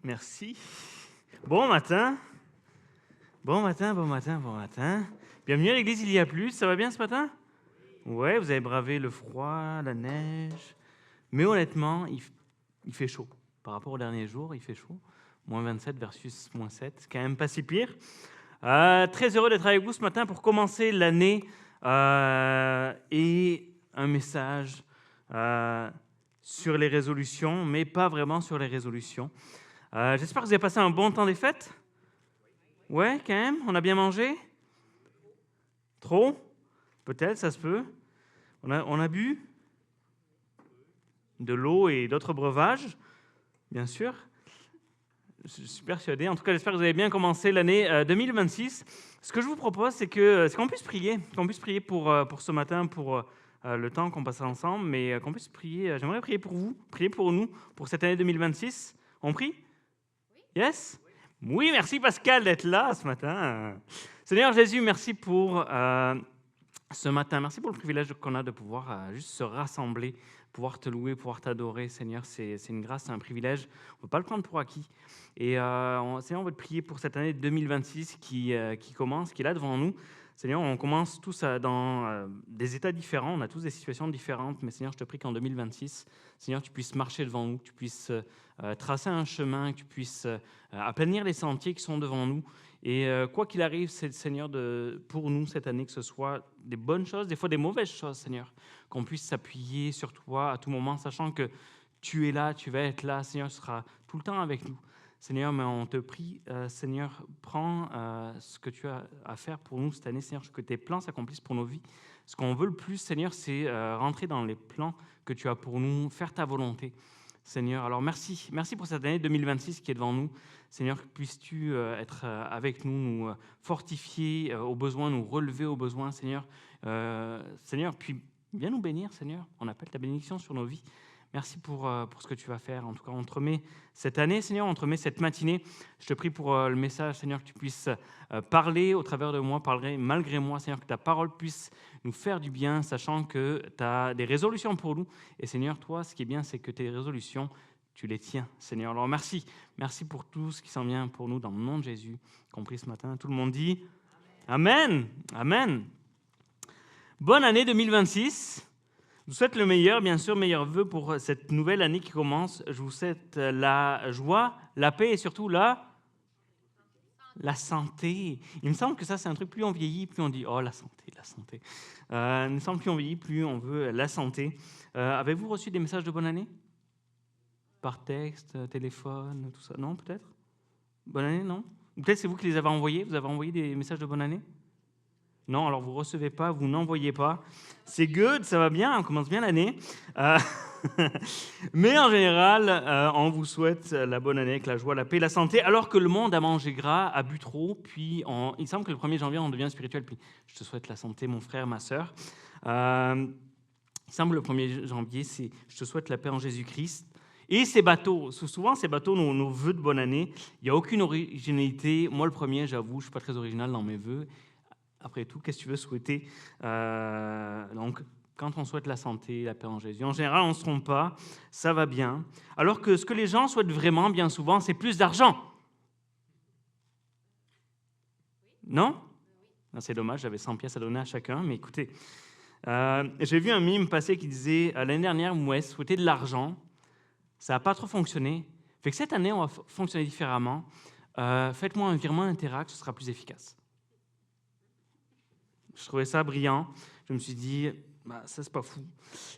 Merci. Bon matin. Bon matin, bon matin, bon matin. Bienvenue à l'église Il y a plus. Ça va bien ce matin? Ouais, vous avez bravé le froid, la neige. Mais honnêtement, il fait chaud. Par rapport aux derniers jours, il fait chaud. -27 versus -7. C'est quand même pas si pire. Très heureux d'être avec vous ce matin pour commencer l'année et un message sur les résolutions, mais pas vraiment sur les résolutions. J'espère que vous avez passé un bon temps des fêtes. Ouais, quand même. On a bien mangé. Trop? Peut-être, ça se peut. On a bu de l'eau et d'autres breuvages, bien sûr. Je suis persuadé. En tout cas, j'espère que vous avez bien commencé l'année 2026. Ce que je vous propose, c'est qu'on puisse prier pour ce matin, pour le temps qu'on passera ensemble, mais qu'on puisse prier. J'aimerais prier pour vous, prier pour nous, pour cette année 2026. On prie? Yes? Oui, merci Pascal d'être là ce matin. Seigneur Jésus, merci pour ce matin. Merci pour le privilège qu'on a de pouvoir juste se rassembler, pouvoir te louer, pouvoir t'adorer. Seigneur, c'est une grâce, c'est un privilège. On ne peut pas le prendre pour acquis. Et Seigneur, on veut te prier pour cette année 2026 qui commence, qui est là devant nous. Seigneur, on commence tous dans des états différents, on a tous des situations différentes, mais Seigneur, je te prie qu'en 2026, Seigneur, tu puisses marcher devant nous, que tu puisses tracer un chemin, que tu puisses aplanir les sentiers qui sont devant nous. Et quoi qu'il arrive, Seigneur, pour nous cette année, que ce soit des bonnes choses, des fois des mauvaises choses, Seigneur, qu'on puisse s'appuyer sur toi à tout moment, sachant que tu es là, tu vas être là, Seigneur, tu seras tout le temps avec nous. Seigneur, mais on te prie, Seigneur, prends ce que tu as à faire pour nous cette année, Seigneur, que tes plans s'accomplissent pour nos vies. Ce qu'on veut le plus, Seigneur, c'est rentrer dans les plans que tu as pour nous, faire ta volonté, Seigneur. Alors merci pour cette année 2026 qui est devant nous. Seigneur, puisses-tu être avec nous, nous fortifier aux besoins, nous relever aux besoins, Seigneur. Seigneur, puis viens nous bénir, Seigneur. On appelle ta bénédiction sur nos vies. Merci pour ce que tu vas faire. En tout cas, on te remet cette année, Seigneur, on te remet cette matinée. Je te prie pour le message, Seigneur, que tu puisses parler au travers de moi, parler malgré moi, Seigneur, que ta parole puisse nous faire du bien, sachant que tu as des résolutions pour nous. Et Seigneur, toi, ce qui est bien, c'est que tes résolutions, tu les tiens, Seigneur. Alors merci pour tout ce qui s'en vient pour nous dans le nom de Jésus, compris ce matin. Tout le monde dit Amen. Amen. Bonne année 2026. Je vous souhaite le meilleur, bien sûr, meilleurs vœux pour cette nouvelle année qui commence. Je vous souhaite la joie, la paix et surtout la santé. Il me semble que ça, c'est un truc, plus on vieillit, plus on dit « Oh, la santé, la santé ». Il me semble que plus on vieillit, plus on veut la santé. Avez-vous reçu des messages de bonne année? Par texte, téléphone, tout ça? Non, peut-être? Bonne année, non? Peut-être c'est vous qui les avez envoyés? Vous avez envoyé des messages de bonne année? Non, alors vous ne recevez pas, vous n'envoyez pas. C'est good, ça va bien, on commence bien l'année. Mais en général, on vous souhaite la bonne année avec la joie, la paix, la santé, alors que le monde a mangé gras, a bu trop, puis il semble que le 1er janvier, on devient spirituel. Puis je te souhaite la santé, mon frère, ma sœur. Il semble le 1er janvier, c'est je te souhaite la paix en Jésus-Christ. Et ces bateaux, souvent ces bateaux, nos vœux de bonne année, il n'y a aucune originalité. Moi, le premier, j'avoue, je ne suis pas très original dans mes vœux. Après tout, qu'est-ce que tu veux souhaiter? Donc, quand on souhaite la santé, la paix en Jésus, en général, on ne se trompe pas, ça va bien. Alors que ce que les gens souhaitent vraiment, bien souvent, c'est plus d'argent. Non? Non, c'est dommage, j'avais 100 pièces à donner à chacun, mais écoutez, j'ai vu un meme passer qui disait « L'année dernière, moi, souhaiter de l'argent, ça n'a pas trop fonctionné. Fait que cette année, on va fonctionner différemment. Faites-moi un virement Interact, ce sera plus efficace. » Je trouvais ça brillant. Je me suis dit, ça, c'est pas fou.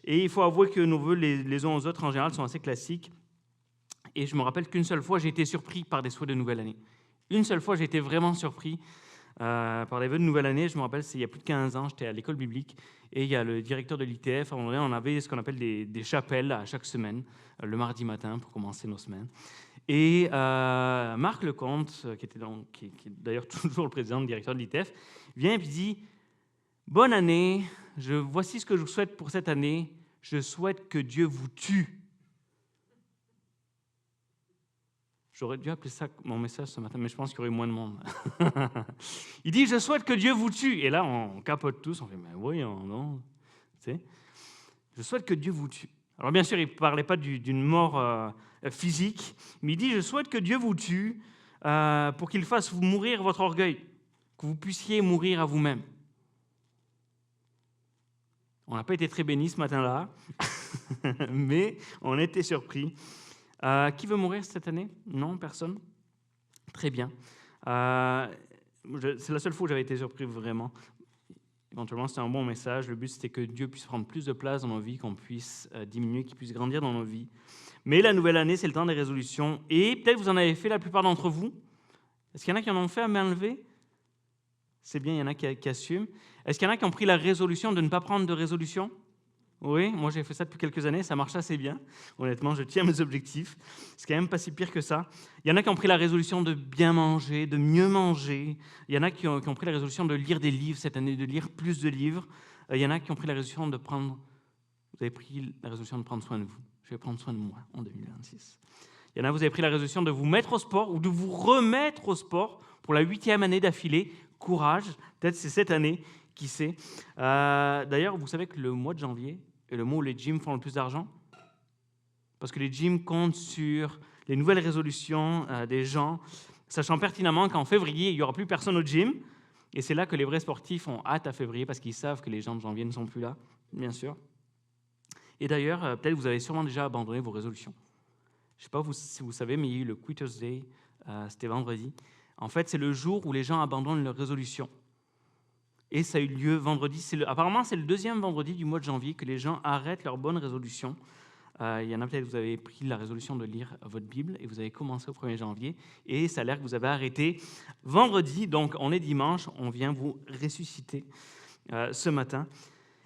Et il faut avouer que nos vœux, les uns aux autres, en général, sont assez classiques. Et je me rappelle qu'une seule fois, j'ai été surpris par des souhaits de nouvelle année. Une seule fois, j'ai été vraiment surpris par des vœux de nouvelle année. Je me rappelle, c'est il y a plus de 15 ans, j'étais à l'école biblique. Et il y a le directeur de l'ITF. À un moment donné, on avait ce qu'on appelle des chapelles à chaque semaine, le mardi matin, pour commencer nos semaines. Et Marc Lecomte, qui est d'ailleurs toujours le président, le directeur de l'ITF, vient et dit... Bonne année, voici ce que je vous souhaite pour cette année. Je souhaite que Dieu vous tue. J'aurais dû appeler ça mon message ce matin, mais je pense qu'il y aurait moins de monde. Il dit, je souhaite que Dieu vous tue. Et là, on capote tous, on fait, mais voyons, non. Tu sais, je souhaite que Dieu vous tue. Alors bien sûr, il ne parlait pas d'une mort physique, mais il dit « Je souhaite que Dieu vous tue pour qu'il fasse mourir votre orgueil, que vous puissiez mourir à vous-même. » On n'a pas été très bénis ce matin-là, mais on était surpris. Qui veut mourir cette année? Non, personne? Très bien. C'est la seule fois où j'avais été surpris vraiment. Éventuellement, c'était un bon message. Le but, c'était que Dieu puisse prendre plus de place dans nos vies, qu'on puisse diminuer, qu'il puisse grandir dans nos vies. Mais la nouvelle année, c'est le temps des résolutions. Et peut-être vous en avez fait la plupart d'entre vous. Est-ce qu'il y en a qui en ont fait à main levée? C'est bien, il y en a qui assument. Est-ce qu'il y en a qui ont pris la résolution de ne pas prendre de résolution? Oui, moi j'ai fait ça depuis quelques années, ça marche assez bien. Honnêtement, je tiens mes objectifs. C'est quand même pas si pire que ça. Il y en a qui ont pris la résolution de bien manger, de mieux manger. Il y en a qui ont pris la résolution de lire des livres cette année, de lire plus de livres. Il y en a qui ont pris la résolution de prendre... Vous avez pris la résolution de prendre soin de vous. Je vais prendre soin de moi en 2026. Il y en a, vous avez pris la résolution de vous mettre au sport ou de vous remettre au sport pour la 8e année d'affilée. Courage, peut-être c'est cette année, qui sait. D'ailleurs, vous savez que le mois de janvier est le mois où les gyms font le plus d'argent, parce que les gyms comptent sur les nouvelles résolutions des gens, sachant pertinemment qu'en février, il n'y aura plus personne au gym, et c'est là que les vrais sportifs ont hâte à février, parce qu'ils savent que les gens de janvier ne sont plus là, bien sûr. Et d'ailleurs, peut-être vous avez sûrement déjà abandonné vos résolutions. Je ne sais pas si vous savez, mais il y a eu le Quitter's Day, c'était vendredi. En fait, c'est le jour où les gens abandonnent leurs résolutions. Et ça a eu lieu vendredi. Apparemment, c'est le 2e vendredi du mois de janvier que les gens arrêtent leurs bonnes résolutions. Il y en a peut-être, vous avez pris la résolution de lire votre Bible et vous avez commencé au 1er janvier. Et ça a l'air que vous avez arrêté vendredi. Donc, on est dimanche, on vient vous ressusciter ce matin.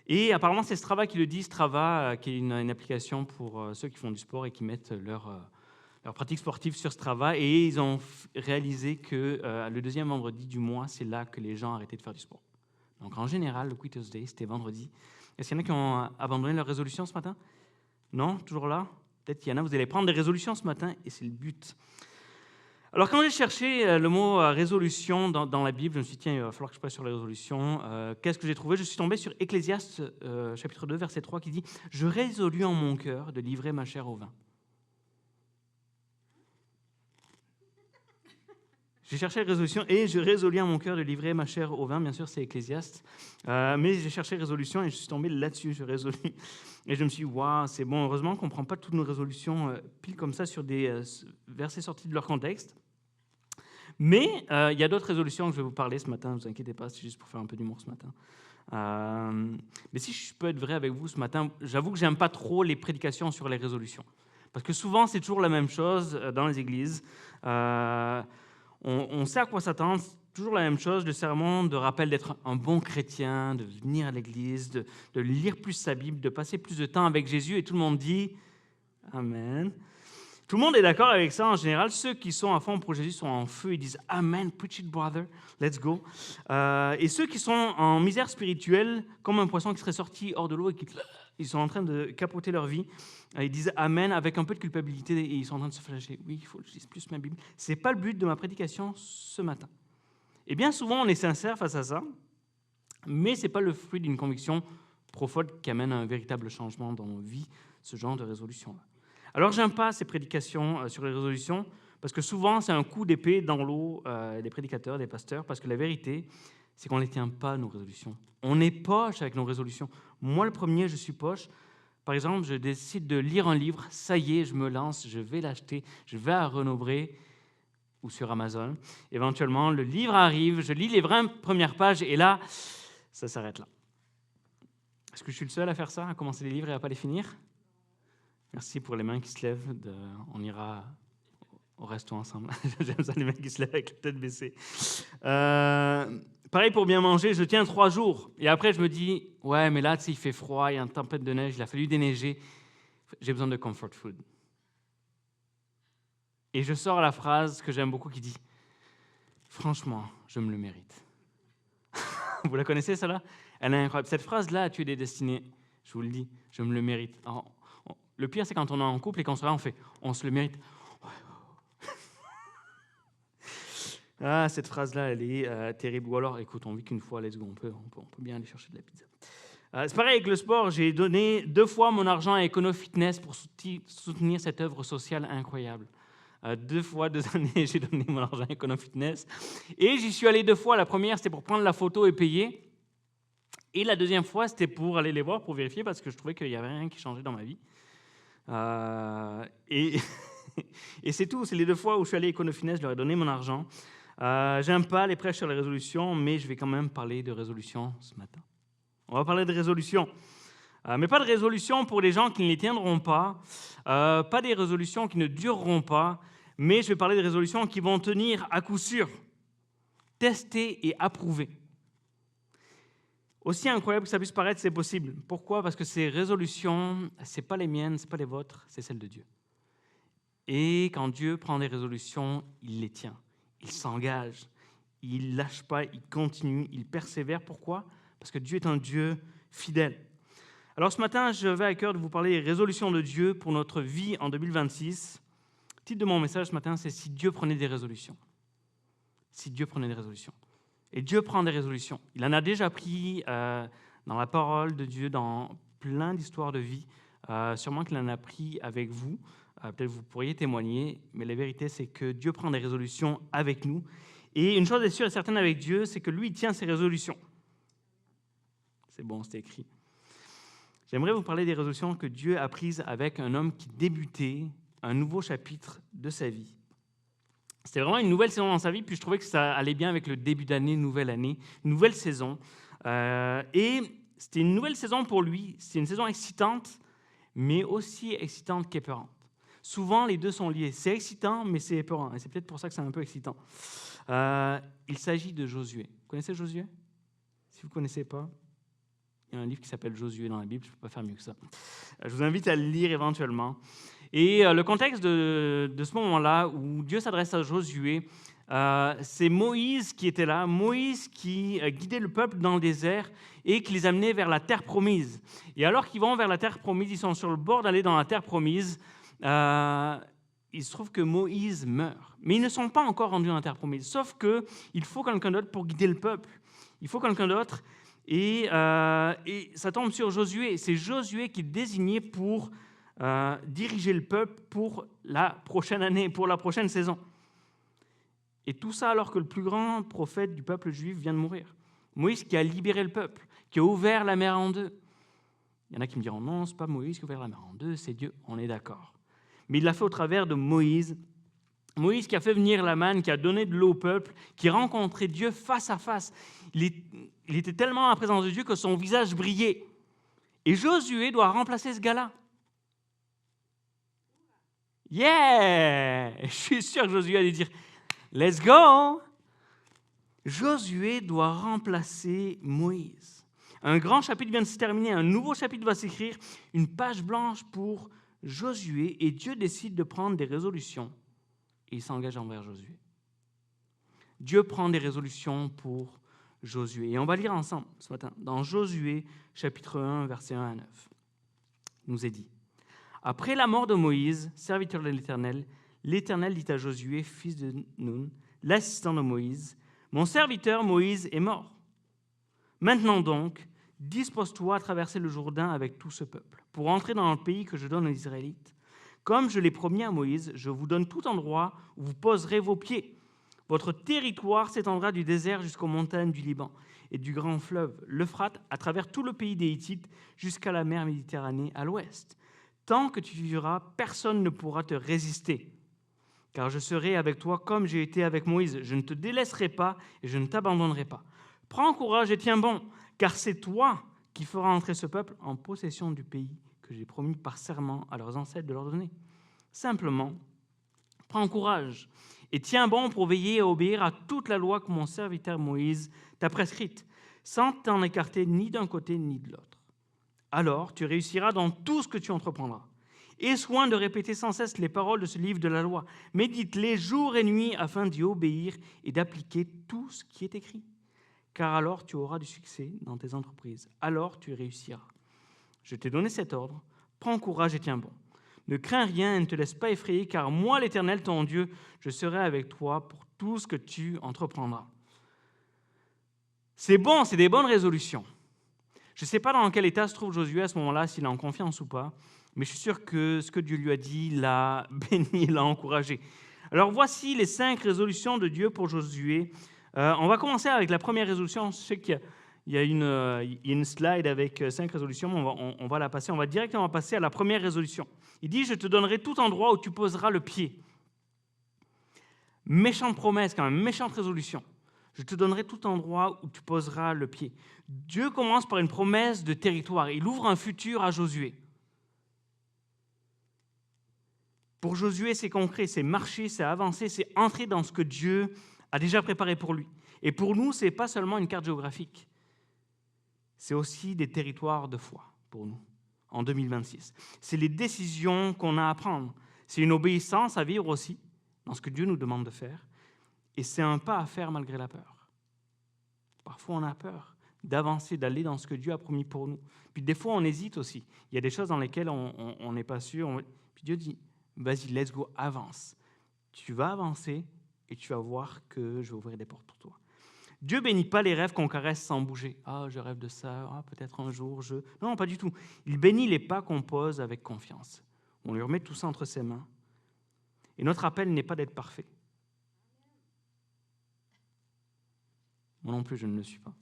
Et apparemment, c'est Strava qui le dit. Strava, qui est une application pour ceux qui font du sport et qui mettent leur pratique sportive sur Strava. Et ils ont réalisé que le 2e vendredi du mois, c'est là que les gens arrêtaient de faire du sport. Donc, en général, le Quitter's Day, c'était vendredi. Est-ce qu'il y en a qui ont abandonné leur résolution ce matin? Non? Toujours là? Peut-être qu'il y en a, vous allez prendre des résolutions ce matin, et c'est le but. Alors, quand j'ai cherché le mot résolution dans la Bible, je me suis dit, tiens, il va falloir que je passe sur les résolutions. Qu'est-ce que j'ai trouvé? Je suis tombé sur Ecclésiaste, chapitre 2, verset 3, qui dit « Je résolus en mon cœur de livrer ma chair au vin. » J'ai cherché résolution et je résolus en mon cœur de livrer ma chair au vin. Bien sûr, c'est Ecclésiaste. Mais j'ai cherché résolution et je suis tombé là-dessus. Je résolus. Et je me suis dit, waouh, c'est bon. Heureusement qu'on ne prend pas toutes nos résolutions pile comme ça sur des versets sortis de leur contexte. Mais il y a d'autres résolutions que je vais vous parler ce matin. Ne vous inquiétez pas, c'est juste pour faire un peu d'humour ce matin. Mais si je peux être vrai avec vous ce matin, j'avoue que j'aime pas trop les prédications sur les résolutions. Parce que souvent, c'est toujours la même chose dans les églises. On sait à quoi s'attendre, toujours la même chose, le sermon de rappel d'être un bon chrétien, de venir à l'église, de lire plus sa Bible, de passer plus de temps avec Jésus, et tout le monde dit « Amen ». Tout le monde est d'accord avec ça en général. Ceux qui sont à fond pour Jésus sont en feu, ils disent « Amen, preach it, brother, let's go ». Et ceux qui sont en misère spirituelle, comme un poisson qui serait sorti hors de l'eau et qui... Ils sont en train de capoter leur vie. Ils disent « Amen » avec un peu de culpabilité et ils sont en train de se flasher. Oui, il faut que je lise plus ma Bible. Ce n'est pas le but de ma prédication ce matin. Et bien souvent, on est sincère face à ça, mais ce n'est pas le fruit d'une conviction profonde qui amène à un véritable changement dans nos vies, ce genre de résolution-là. Alors, j'aime pas ces prédications sur les résolutions parce que souvent, c'est un coup d'épée dans l'eau des prédicateurs, des pasteurs, parce que la vérité, c'est qu'on ne les tient pas, nos résolutions. On est poche avec nos résolutions. Moi, le premier, je suis poche. Par exemple, je décide de lire un livre, ça y est, je me lance, je vais l'acheter, je vais à Renaud-Bré ou sur Amazon. Éventuellement, le livre arrive, je lis les vraies premières pages et là, ça s'arrête là. Est-ce que je suis le seul à faire ça, à commencer les livres et à ne pas les finir? Merci pour les mains qui se lèvent. On ira au resto ensemble. J'aime ça, les mains qui se lèvent avec la tête baissée. Pareil pour bien manger, je tiens 3 jours. Et après, je me dis, ouais, mais là, tu sais, il fait froid, il y a une tempête de neige, il a fallu déneiger. J'ai besoin de comfort food. Et je sors la phrase que j'aime beaucoup qui dit, franchement, je me le mérite. Vous la connaissez, celle-là? Elle est incroyable. Cette phrase-là a tué des destinées. Je vous le dis, je me le mérite. Alors, le pire, c'est quand on est en couple et qu'on se on fait, on se le mérite. Ah, cette phrase-là, elle est terrible. Ou alors, écoute, on vit qu'une fois, let's go, on peut bien aller chercher de la pizza. C'est pareil avec le sport, j'ai donné 2 fois mon argent à EconoFitness pour soutenir cette œuvre sociale incroyable. 2 fois, 2 années, j'ai donné mon argent à EconoFitness. Et j'y suis allé 2 fois. La première, c'était pour prendre la photo et payer. Et la deuxième fois, c'était pour aller les voir, pour vérifier, parce que je trouvais qu'il n'y avait rien qui changeait dans ma vie. Et, et c'est tout. C'est les 2 fois où je suis allé à EconoFitness, je leur ai donné mon argent. J'aime pas les prêches sur les résolutions, mais je vais quand même parler de résolutions ce matin. On va parler de résolutions. Mais pas de résolutions pour les gens qui ne les tiendront pas, pas des résolutions qui ne dureront pas, mais je vais parler de résolutions qui vont tenir à coup sûr, testées et approuvées. Aussi incroyable que ça puisse paraître, c'est possible. Pourquoi ? Parce que ces résolutions, ce n'est pas les miennes, ce n'est pas les vôtres, c'est celles de Dieu. Et quand Dieu prend des résolutions, il les tient, il s'engage, il ne lâche pas, il continue, il persévère. Pourquoi ? Parce que Dieu est un Dieu fidèle. Alors ce matin, je vais à cœur de vous parler des résolutions de Dieu pour notre vie en 2026. Le titre de mon message ce matin, c'est « Si Dieu prenait des résolutions ». Si Dieu prenait des résolutions. Et Dieu prend des résolutions. Il en a déjà pris dans la parole de Dieu, dans plein d'histoires de vie. Sûrement qu'il en a pris avec vous. Peut-être vous pourriez témoigner, mais la vérité, c'est que Dieu prend des résolutions avec nous. Et une chose est sûre et certaine avec Dieu, c'est que lui, il tient ses résolutions. C'est bon, c'est écrit. J'aimerais vous parler des résolutions que Dieu a prises avec un homme qui débutait un nouveau chapitre de sa vie. C'était vraiment une nouvelle saison dans sa vie, puis je trouvais que ça allait bien avec le début d'année, nouvelle saison. Et c'était une nouvelle saison pour lui. C'est une saison excitante, mais aussi excitante qu'épeurante. Souvent, les deux sont liés. C'est excitant, mais c'est épeurant. Et c'est peut-être pour ça que c'est un peu excitant. Il s'agit de Josué. Vous connaissez Josué ? Si vous ne connaissez pas, il y a un livre qui s'appelle Josué dans la Bible, je ne peux pas faire mieux que ça. Je vous invite à le lire éventuellement. Et le contexte de ce moment-là, où Dieu s'adresse à Josué, c'est Moïse qui était là, Moïse qui guidait le peuple dans le désert et qui les amenait vers la terre promise. Et alors qu'ils vont vers la terre promise, ils sont sur le bord d'aller dans la terre promise, il se trouve que Moïse meurt. Mais ils ne sont pas encore rendus dans la terre promise, sauf qu'il faut quelqu'un d'autre pour guider le peuple. Il faut quelqu'un d'autre. Et ça tombe sur Josué. C'est Josué qui est désigné pour diriger le peuple pour la prochaine année, pour la prochaine saison. Et tout ça alors que le plus grand prophète du peuple juif vient de mourir. Moïse qui a libéré le peuple, qui a ouvert la mer en deux. Il y en a qui me diront non, ce n'est pas Moïse qui a ouvert la mer en deux, c'est Dieu, on est d'accord. Mais il l'a fait au travers de Moïse. Moïse qui a fait venir la manne, qui a donné de l'eau au peuple, qui a rencontré Dieu face à face. Il était tellement en la présence de Dieu que son visage brillait. Et Josué doit remplacer ce gars-là. Yeah! Je suis sûr que Josué allait dire « Let's go !» Josué doit remplacer Moïse. Un grand chapitre vient de se terminer, un nouveau chapitre va s'écrire, une page blanche pour Josué, et Dieu décide de prendre des résolutions, et il s'engage envers Josué. Dieu prend des résolutions pour Josué. Et on va lire ensemble ce matin, dans Josué, chapitre 1, versets 1 à 9. Il nous est dit « Après la mort de Moïse, serviteur de l'Éternel dit à Josué, fils de Nun, l'assistant de Moïse, « Mon serviteur Moïse est mort. Maintenant donc, dispose-toi à traverser le Jourdain avec tout ce peuple, pour entrer dans le pays que je donne aux Israélites. Comme je l'ai promis à Moïse, je vous donne tout endroit où vous poserez vos pieds. Votre territoire s'étendra du désert jusqu'aux montagnes du Liban et du grand fleuve, l'Euphrate, à travers tout le pays des Hittites jusqu'à la mer Méditerranée à l'ouest. Tant que tu vivras, personne ne pourra te résister. Car je serai avec toi comme j'ai été avec Moïse. Je ne te délaisserai pas et je ne t'abandonnerai pas. Prends courage et tiens bon, car c'est toi qui feras entrer ce peuple en possession du pays que j'ai promis par serment à leurs ancêtres de leur donner. Simplement, prends courage et tiens bon pour veiller à obéir à toute la loi que mon serviteur Moïse t'a prescrite, sans t'en écarter ni d'un côté ni de l'autre. Alors tu réussiras dans tout ce que tu entreprendras. Aie soin de répéter sans cesse les paroles de ce livre de la loi. Médite-les jour et nuit afin d'y obéir et d'appliquer tout ce qui est écrit. Car alors tu auras du succès dans tes entreprises. Alors tu réussiras. Je t'ai donné cet ordre. Prends courage et tiens bon. Ne crains rien et ne te laisse pas effrayer, car moi, l'Éternel, ton Dieu, je serai avec toi pour tout ce que tu entreprendras. C'est bon, c'est des bonnes résolutions. Je ne sais pas dans quel état se trouve Josué à ce moment-là, s'il est en confiance ou pas, mais je suis sûr que ce que Dieu lui a dit l'a béni, l'a encouragé. Alors voici les 5 résolutions de Dieu pour Josué. On va commencer avec la première résolution. Je sais qu'il y a une slide avec 5 résolutions, on va la passer. On va directement passer à la première résolution. Il dit « Je te donnerai tout endroit où tu poseras le pied ». Méchante promesse quand même, méchante résolution. Je te donnerai tout endroit où tu poseras le pied. Dieu commence par une promesse de territoire. Il ouvre un futur à Josué. Pour Josué, c'est concret, c'est marcher, c'est avancer, c'est entrer dans ce que Dieu a déjà préparé pour lui. Et pour nous, ce n'est pas seulement une carte géographique. C'est aussi des territoires de foi pour nous, en 2026. C'est les décisions qu'on a à prendre. C'est une obéissance à vivre aussi, dans ce que Dieu nous demande de faire. Et c'est un pas à faire malgré la peur. Parfois, on a peur d'avancer, d'aller dans ce que Dieu a promis pour nous. Puis des fois, on hésite aussi. Il y a des choses dans lesquelles on n'est pas sûr. Puis Dieu dit, vas-y, let's go, avance. Tu vas avancer et tu vas voir que je vais ouvrir des portes pour toi. Dieu bénit pas les rêves qu'on caresse sans bouger. Ah, je rêve de ça, peut-être un jour, Non, pas du tout. Il bénit les pas qu'on pose avec confiance. On lui remet tout ça entre ses mains. Et notre appel n'est pas d'être parfait. Moi non plus, je ne le suis pas.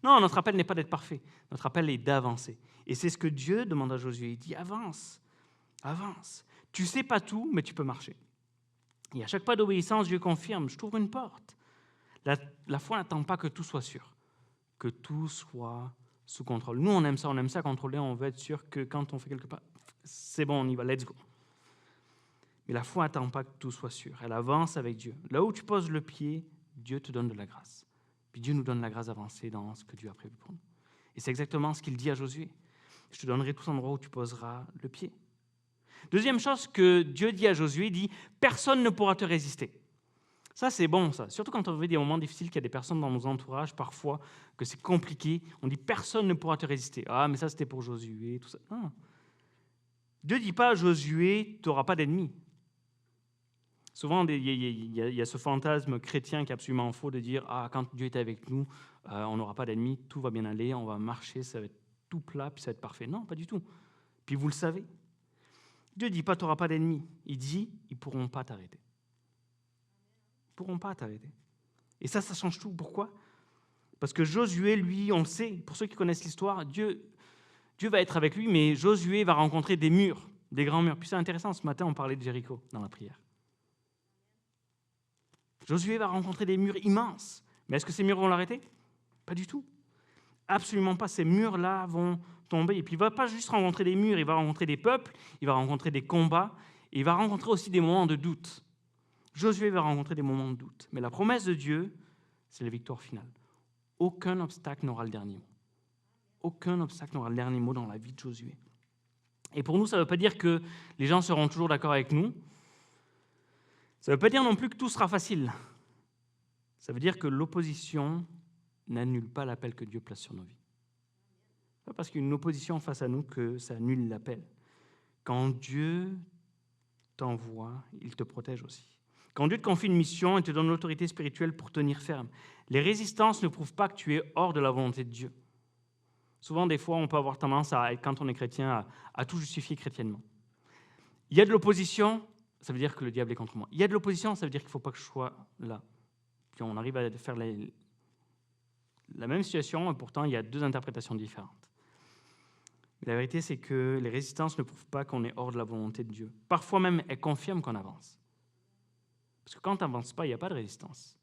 Non, notre appel n'est pas d'être parfait. Notre appel est d'avancer. Et c'est ce que Dieu demande à Josué. Il dit, avance, avance. Tu ne sais pas tout, mais tu peux marcher. Et à chaque pas d'obéissance, Dieu confirme, je t'ouvre une porte. La foi n'attend pas que tout soit sûr, que tout soit sous contrôle. Nous, on aime ça contrôler, on veut être sûr que quand on fait quelque part, c'est bon, on y va, let's go. Mais la foi n'attend pas que tout soit sûr. Elle avance avec Dieu. Là où tu poses le pied, Dieu te donne de la grâce. Puis Dieu nous donne la grâce d'avancer dans ce que Dieu a prévu pour nous. Et c'est exactement ce qu'il dit à Josué. Je te donnerai tout endroit où tu poseras le pied. Deuxième chose que Dieu dit à Josué, il dit « Personne ne pourra te résister ». Ça, c'est bon, ça. Surtout quand on vit des moments difficiles, qu'il y a des personnes dans nos entourages, parfois, que c'est compliqué. On dit « Personne ne pourra te résister ». Ah, mais ça, c'était pour Josué, tout ça. Non. Dieu ne dit pas à Josué « Tu n'auras pas d'ennemis ». Souvent, il y a ce fantasme chrétien qui est absolument faux de dire « Ah, quand Dieu est avec nous, on n'aura pas d'ennemis, tout va bien aller, on va marcher, ça va être tout plat, puis ça va être parfait. » Non, pas du tout. Puis vous le savez. Dieu ne dit pas « Tu n'auras pas d'ennemis ». Il dit « Ils ne pourront pas t'arrêter ». Ils ne pourront pas t'arrêter. Et ça change tout. Pourquoi ? Parce que Josué, lui, on le sait, pour ceux qui connaissent l'histoire, Dieu va être avec lui, mais Josué va rencontrer des murs, des grands murs. Puis c'est intéressant, ce matin, on parlait de Jéricho dans la prière. Josué va rencontrer des murs immenses. Mais est-ce que ces murs vont l'arrêter ? Pas du tout. Absolument pas. Ces murs-là vont tomber. Et puis il ne va pas juste rencontrer des murs, il va rencontrer des peuples, il va rencontrer des combats, et il va rencontrer aussi des moments de doute. Josué va rencontrer des moments de doute. Mais la promesse de Dieu, c'est la victoire finale. Aucun obstacle n'aura le dernier mot. Aucun obstacle n'aura le dernier mot dans la vie de Josué. Et pour nous, ça ne veut pas dire que les gens seront toujours d'accord avec nous. Ça ne veut pas dire non plus que tout sera facile. Ça veut dire que l'opposition n'annule pas l'appel que Dieu place sur nos vies. Ce n'est pas parce qu'il y a une opposition face à nous que ça annule l'appel. Quand Dieu t'envoie, il te protège aussi. Quand Dieu te confie une mission et te donne l'autorité spirituelle pour tenir ferme, les résistances ne prouvent pas que tu es hors de la volonté de Dieu. Souvent, des fois, on peut avoir tendance, quand on est chrétien, à tout justifier chrétiennement. Il y a de l'opposition, ça veut dire que le diable est contre moi. Il y a de l'opposition, ça veut dire qu'il ne faut pas que je sois là. Puis on arrive à faire la même situation, et pourtant, il y a deux interprétations différentes. Mais la vérité, c'est que les résistances ne prouvent pas qu'on est hors de la volonté de Dieu. Parfois même, elles confirment qu'on avance. Parce que quand tu n'avances pas, il n'y a pas de résistance.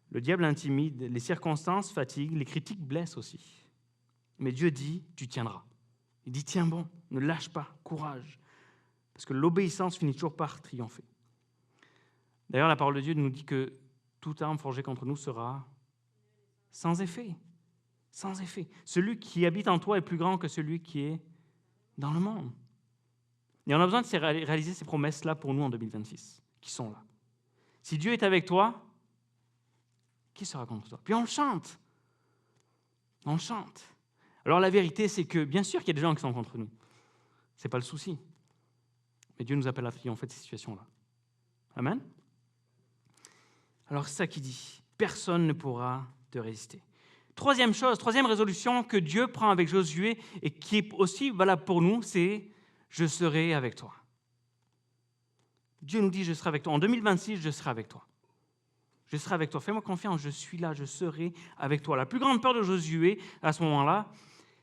Le diable intimide, les circonstances fatiguent, les critiques blessent aussi. Mais Dieu dit, tu tiendras. Il dit, tiens bon, ne lâche pas, courage. Parce que l'obéissance finit toujours par triompher. D'ailleurs, la parole de Dieu nous dit que toute arme forgée contre nous sera sans effet. Sans effet. Celui qui habite en toi est plus grand que celui qui est dans le monde. Et on a besoin de réaliser ces promesses-là pour nous en 2026, qui sont là. Si Dieu est avec toi, qui sera contre toi ? Puis on le chante. On le chante. Alors la vérité, c'est que bien sûr qu'il y a des gens qui sont contre nous. Ce n'est pas le souci. Mais Dieu nous appelle à triompher de ces situations-là. Amen ? Alors c'est ça qui dit, personne ne pourra de résister. Troisième résolution que Dieu prend avec Josué et qui est aussi valable pour nous, c'est « Je serai avec toi ». Dieu nous dit « Je serai avec toi ». En 2026, je serai avec toi. Je serai avec toi. Fais-moi confiance, je suis là, je serai avec toi. La plus grande peur de Josué, à ce moment-là,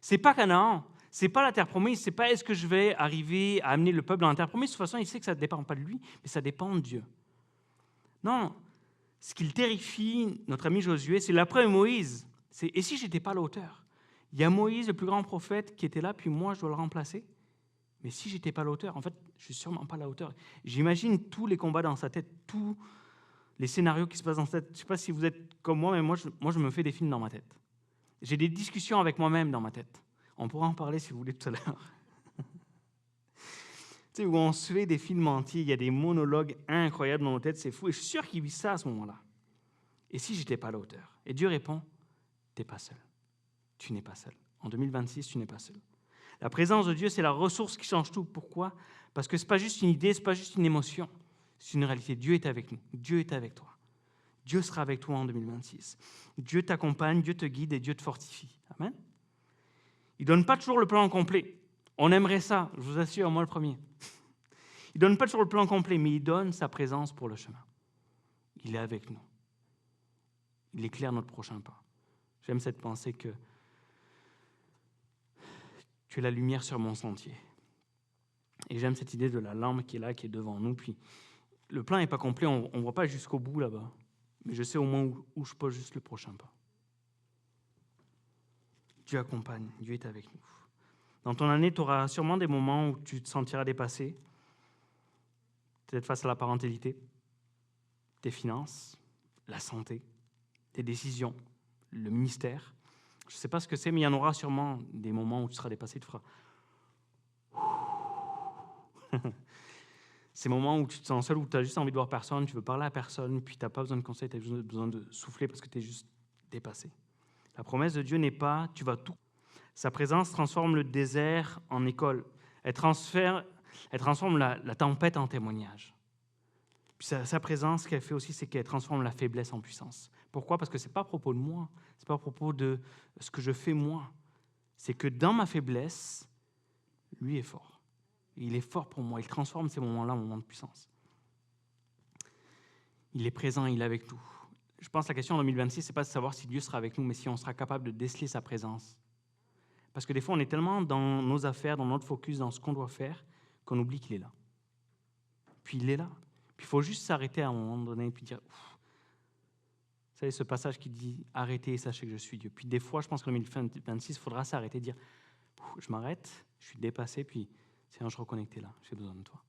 c'est pas Canaan, c'est pas la terre promise, c'est pas est-ce que je vais arriver à amener le peuple dans la terre promise. De toute façon, il sait que ça ne dépend pas de lui, mais ça dépend de Dieu. Non, ce qui le terrifie, notre ami Josué, c'est l'après Moïse. C'est « et si je n'étais pas à la hauteur ?» Il y a Moïse, le plus grand prophète, qui était là, puis moi, je dois le remplacer. Mais si je n'étais pas à la hauteur, en fait, je ne suis sûrement pas à la hauteur. J'imagine tous les combats dans sa tête, tous les scénarios qui se passent dans sa tête. Je ne sais pas si vous êtes comme moi, mais moi, je me fais des films dans ma tête. J'ai des discussions avec moi-même dans ma tête. On pourra en parler si vous voulez tout à l'heure. Tu sais, où on se fait des films entiers, il y a des monologues incroyables dans nos têtes, c'est fou. Et je suis sûr qu'il vit ça à ce moment-là. Et si je n'étais pas à la hauteur? Et Dieu répond, tu n'es pas seul. Tu n'es pas seul. En 2026, tu n'es pas seul. La présence de Dieu, c'est la ressource qui change tout. Pourquoi? Parce que ce n'est pas juste une idée, ce n'est pas juste une émotion. C'est une réalité. Dieu est avec nous. Dieu est avec toi. Dieu sera avec toi en 2026. Dieu t'accompagne, Dieu te guide et Dieu te fortifie. Amen. Il ne donne pas toujours le plan complet. On aimerait ça, je vous assure, moi le premier. Il ne donne pas toujours le plan complet, mais il donne sa présence pour le chemin. Il est avec nous. Il éclaire notre prochain pas. J'aime cette pensée que tu es la lumière sur mon sentier. Et j'aime cette idée de la lampe qui est là, qui est devant nous. Puis le plan n'est pas complet, on ne voit pas jusqu'au bout là-bas. Mais je sais au moins où je pose juste le prochain pas. Dieu accompagne, Dieu est avec nous. Dans ton année, tu auras sûrement des moments où tu te sentiras dépassé, peut-être face à la parentalité, tes finances, la santé, tes décisions, le ministère. Je ne sais pas ce que c'est, mais il y en aura sûrement des moments où tu seras dépassé, tu feras... Ces moments où tu te sens seul, où tu as juste envie de voir personne, tu veux parler à personne, puis tu n'as pas besoin de conseils, tu as besoin de souffler parce que tu es juste dépassé. La promesse de Dieu n'est pas « tu vas tout ». Sa présence transforme le désert en école. Elle transforme la tempête en témoignage. Puis sa présence, ce qu'elle fait aussi, c'est qu'elle transforme la faiblesse en puissance. Pourquoi? Parce que ce n'est pas à propos de moi, ce n'est pas à propos de ce que je fais moi. C'est que dans ma faiblesse, lui est fort. Il est fort pour moi. Il transforme ces moments-là en moments de puissance. Il est présent, il est avec nous. Je pense que la question en 2026, ce n'est pas de savoir si Dieu sera avec nous, mais si on sera capable de déceler sa présence. Parce que des fois, on est tellement dans nos affaires, dans notre focus, dans ce qu'on doit faire, qu'on oublie qu'il est là. Puis il est là. Puis il faut juste s'arrêter à un moment donné et puis dire, ouf. Vous savez, ce passage qui dit, arrêtez et sachez que je suis Dieu. Puis des fois, je pense qu'en 2026, il faudra s'arrêter et dire, je m'arrête, je suis dépassé, puis Seigneur, je reconnecte là, j'ai besoin de toi.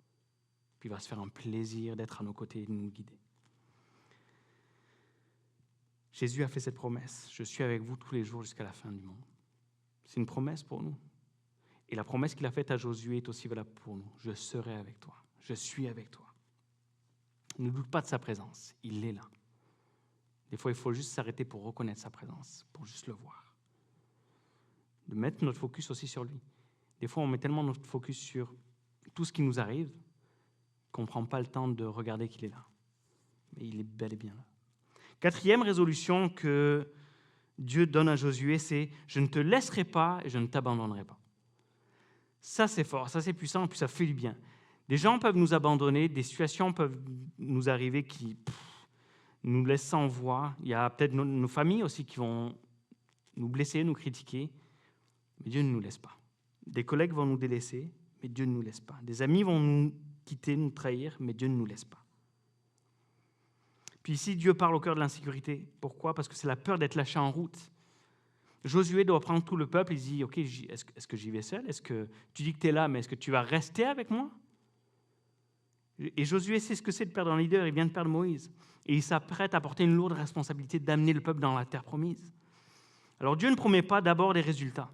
Puis il va se faire un plaisir d'être à nos côtés et de nous guider. Jésus a fait cette promesse, je suis avec vous tous les jours jusqu'à la fin du monde. C'est une promesse pour nous. Et la promesse qu'il a faite à Josué est aussi valable pour nous. Je serai avec toi. Je suis avec toi. Ne doute pas de sa présence. Il est là. Des fois, il faut juste s'arrêter pour reconnaître sa présence, pour juste le voir. De mettre notre focus aussi sur lui. Des fois, on met tellement notre focus sur tout ce qui nous arrive qu'on ne prend pas le temps de regarder qu'il est là. Mais il est bel et bien là. Quatrième résolution que Dieu donne à Josué, c'est « Je ne te laisserai pas et je ne t'abandonnerai pas ». Ça, c'est fort, ça, c'est puissant, puis ça fait du bien. Des gens peuvent nous abandonner, des situations peuvent nous arriver qui nous laissent sans voix. Il y a peut-être nos familles aussi qui vont nous blesser, nous critiquer, mais Dieu ne nous laisse pas. Des collègues vont nous délaisser, mais Dieu ne nous laisse pas. Des amis vont nous quitter, nous trahir, mais Dieu ne nous laisse pas. Puis ici, Dieu parle au cœur de l'insécurité. Pourquoi? Parce que c'est la peur d'être lâché en route. Josué doit prendre tout le peuple, il dit, ok, est-ce que j'y vais seul? Est-ce que tu dis que tu es là, mais est-ce que tu vas rester avec moi? Et Josué sait ce que c'est de perdre un leader, il vient de perdre Moïse. Et il s'apprête à porter une lourde responsabilité d'amener le peuple dans la terre promise. Alors Dieu ne promet pas d'abord des résultats.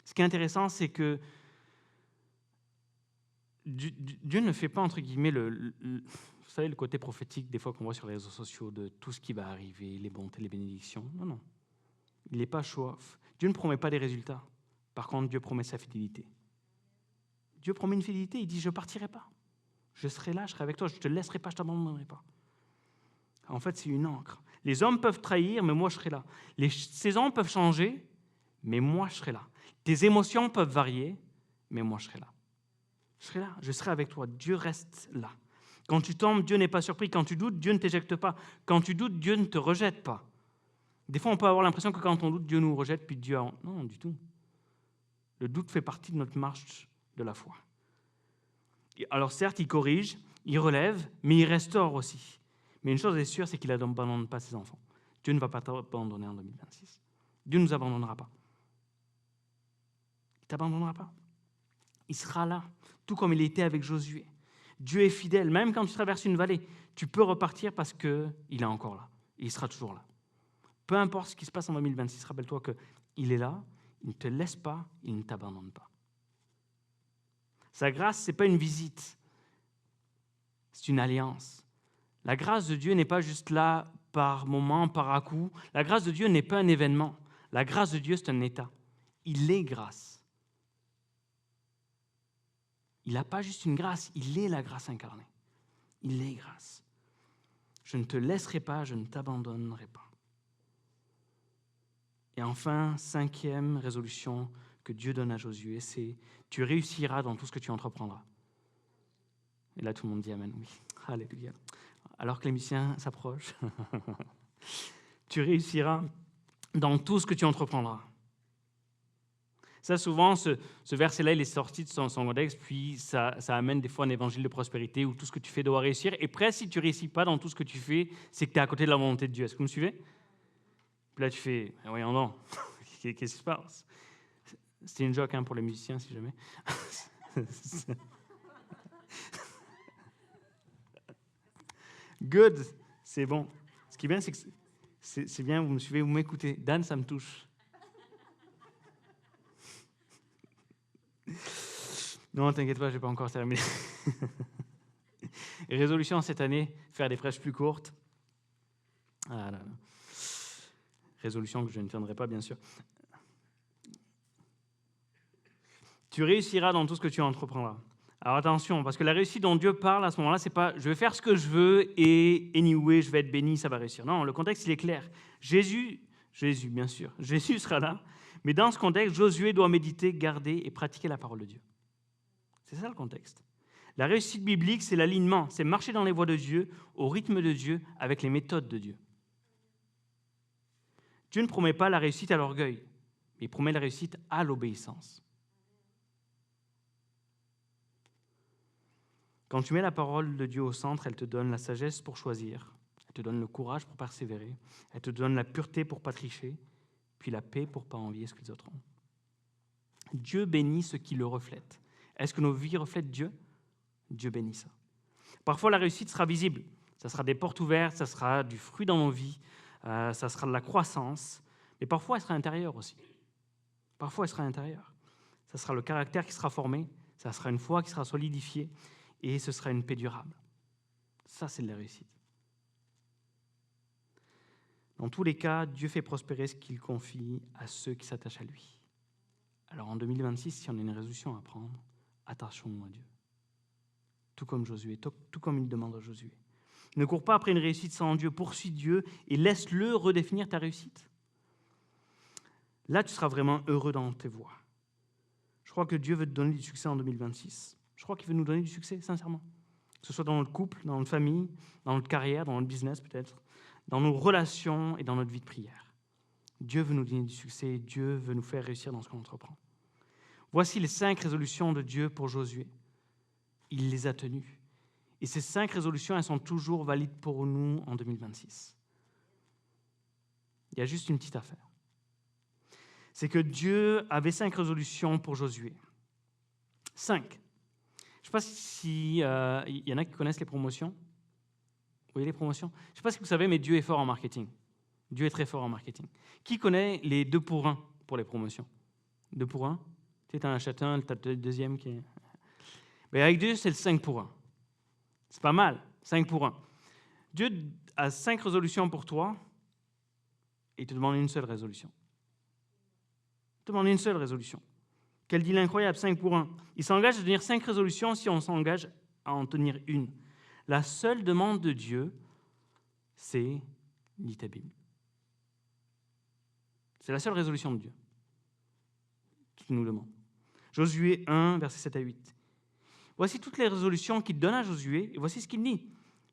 Ce qui est intéressant, c'est que Dieu ne fait pas, entre guillemets, vous savez, le côté prophétique, des fois qu'on voit sur les réseaux sociaux, de tout ce qui va arriver, les bontés, les bénédictions. Non, non. Il n'est pas show-off. Dieu ne promet pas des résultats. Par contre, Dieu promet sa fidélité. Dieu promet une fidélité, il dit, je ne partirai pas. Je serai là, je serai avec toi, je ne te laisserai pas, je ne t'abandonnerai pas. En fait, c'est une encre. Les hommes peuvent trahir, mais moi, je serai là. Les saisons peuvent changer, mais moi, je serai là. Tes émotions peuvent varier, mais moi, je serai là. Je serai là, je serai avec toi. Dieu reste là. Quand tu tombes, Dieu n'est pas surpris. Quand tu doutes, Dieu ne t'éjecte pas. Quand tu doutes, Dieu ne te rejette pas. Des fois, on peut avoir l'impression que quand on doute, Dieu nous rejette, puis Dieu... Non, du tout. Le doute fait partie de notre marche de la foi. Alors certes, il corrige, il relève, mais il restaure aussi. Mais une chose est sûre, c'est qu'il n'abandonne pas ses enfants. Dieu ne va pas t'abandonner en 2026. Dieu ne nous abandonnera pas. Il ne t'abandonnera pas. Il sera là, tout comme il était avec Josué. Dieu est fidèle, même quand tu traverses une vallée, tu peux repartir parce qu'il est encore là. Et il sera toujours là. Peu importe ce qui se passe en 2026, rappelle-toi qu'il est là, il ne te laisse pas, il ne t'abandonne pas. Sa grâce, ce n'est pas une visite, c'est une alliance. La grâce de Dieu n'est pas juste là par moment, par à-coup. La grâce de Dieu n'est pas un événement. La grâce de Dieu, c'est un état. Il est grâce. Il n'a pas juste une grâce, il est la grâce incarnée. Il est grâce. Je ne te laisserai pas, je ne t'abandonnerai pas. Et enfin, 5e résolution que Dieu donne à Josué, c'est « Tu réussiras dans tout ce que tu entreprendras ». Et là, tout le monde dit « Amen ». Oui, alléluia. Alors que les musiciens s'approchent. « Tu réussiras dans tout ce que tu entreprendras ». Ça, souvent, ce verset-là, il est sorti de son contexte, puis ça amène des fois un évangile de prospérité où tout ce que tu fais doit réussir. Et presque, si tu ne réussis pas dans tout ce que tu fais, c'est que tu es à côté de la volonté de Dieu. Est-ce que vous me suivez? Puis là, tu fais « Voyons donc, qu'est-ce qui se passe ?» C'était une joke pour les musiciens, si jamais. Good, c'est bon. Ce qui est bien, c'est que c'est bien, vous me suivez, vous m'écoutez. Dan, ça me touche. Non, t'inquiète pas, je n'ai pas encore terminé. Résolution cette année, faire des prêches plus courtes. Ah là là. Résolution que je ne tiendrai pas, bien sûr. Tu réussiras dans tout ce que tu entreprendras. Alors attention, parce que la réussite dont Dieu parle à ce moment-là, c'est pas « je vais faire ce que je veux et anyway, je vais être béni, ça va réussir ». Non, le contexte, il est clair. Jésus, bien sûr, Jésus sera là, mais dans ce contexte, Josué doit méditer, garder et pratiquer la parole de Dieu. C'est ça le contexte. La réussite biblique, c'est l'alignement, c'est marcher dans les voies de Dieu, au rythme de Dieu, avec les méthodes de Dieu. Dieu ne promet pas la réussite à l'orgueil, mais il promet la réussite à l'obéissance. Quand tu mets la parole de Dieu au centre, elle te donne la sagesse pour choisir, elle te donne le courage pour persévérer, elle te donne la pureté pour ne pas tricher, puis la paix pour ne pas envier ce que les autres ont. Dieu bénit ceux qui le reflètent. Est-ce que nos vies reflètent Dieu? Dieu bénit ça. Parfois, la réussite sera visible. Ça sera des portes ouvertes, ça sera du fruit dans nos vies, ça sera de la croissance, mais parfois, elle sera intérieure aussi. Parfois, elle sera intérieure. Ça sera le caractère qui sera formé, ça sera une foi qui sera solidifiée, et ce sera une paix durable. Ça, c'est de la réussite. Dans tous les cas, Dieu fait prospérer ce qu'il confie à ceux qui s'attachent à lui. Alors en 2026, si on a une résolution à prendre, attachons-nous à Dieu. Tout comme Josué, tout comme il demande à Josué. Ne cours pas après une réussite sans Dieu, poursuis Dieu et laisse-le redéfinir ta réussite. Là, tu seras vraiment heureux dans tes voies. Je crois que Dieu veut te donner du succès en 2026. Je crois qu'il veut nous donner du succès, sincèrement. Que ce soit dans notre couple, dans notre famille, dans notre carrière, dans notre business peut-être, dans nos relations et dans notre vie de prière. Dieu veut nous donner du succès, Dieu veut nous faire réussir dans ce qu'on entreprend. Voici les 5 résolutions de Dieu pour Josué. Il les a tenues. Et ces 5 résolutions, elles sont toujours valides pour nous en 2026. Il y a juste une petite affaire. C'est que Dieu avait 5 résolutions pour Josué. 5. Je ne sais pas s'il y en a qui connaissent les promotions. Vous voyez les promotions? Je ne sais pas si vous savez, mais Dieu est fort en marketing. Dieu est très fort en marketing. Qui connaît les 2 pour 1 pour les promotions? 2 pour 1? Tu sais, as un châtain, tu as le deuxième qui est... Mais avec Dieu, c'est le 5 pour 1. C'est pas mal, 5 pour 1. Dieu a 5 résolutions pour toi et il te demande une seule résolution. Il te demande une seule résolution. Quel deal incroyable, 5 pour 1. Il s'engage à tenir 5 résolutions si on s'engage à en tenir une. La seule demande de Dieu, c'est « lis ta Bible. C'est la seule résolution de Dieu qu'il nous demande. Josué 1, versets 7 à 8. Voici toutes les résolutions qu'il donne à Josué, et voici ce qu'il dit.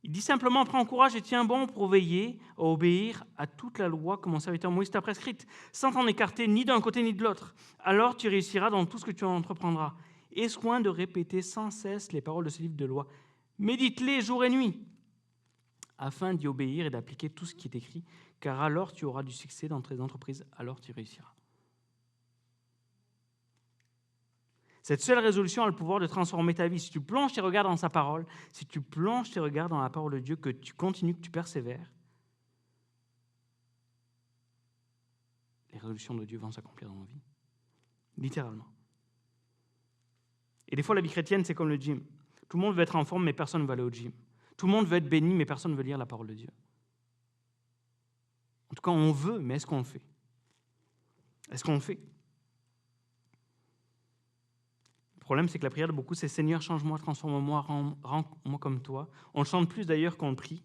Il dit simplement, prends courage et tiens bon pour veiller à obéir à toute la loi que mon serviteur Moïse t'a prescrite, sans t'en écarter ni d'un côté ni de l'autre. Alors tu réussiras dans tout ce que tu entreprendras. Aie soin de répéter sans cesse les paroles de ce livre de loi. Médite-les jour et nuit, afin d'y obéir et d'appliquer tout ce qui est écrit, car alors tu auras du succès dans tes entreprises, alors tu réussiras. Cette seule résolution a le pouvoir de transformer ta vie. Si tu plonges tes regards dans sa parole, si tu plonges tes regards dans la parole de Dieu, que tu continues, que tu persévères, les résolutions de Dieu vont s'accomplir dans nos vies. Littéralement. Et des fois, la vie chrétienne, c'est comme le gym. Tout le monde veut être en forme, mais personne ne veut aller au gym. Tout le monde veut être béni, mais personne ne veut lire la parole de Dieu. En tout cas, on veut, mais est-ce qu'on le fait? Est-ce qu'on le fait? Le problème, c'est que la prière de beaucoup, c'est « Seigneur, change-moi, transforme-moi, rends-moi comme toi ». On le chante plus d'ailleurs qu'on le prie.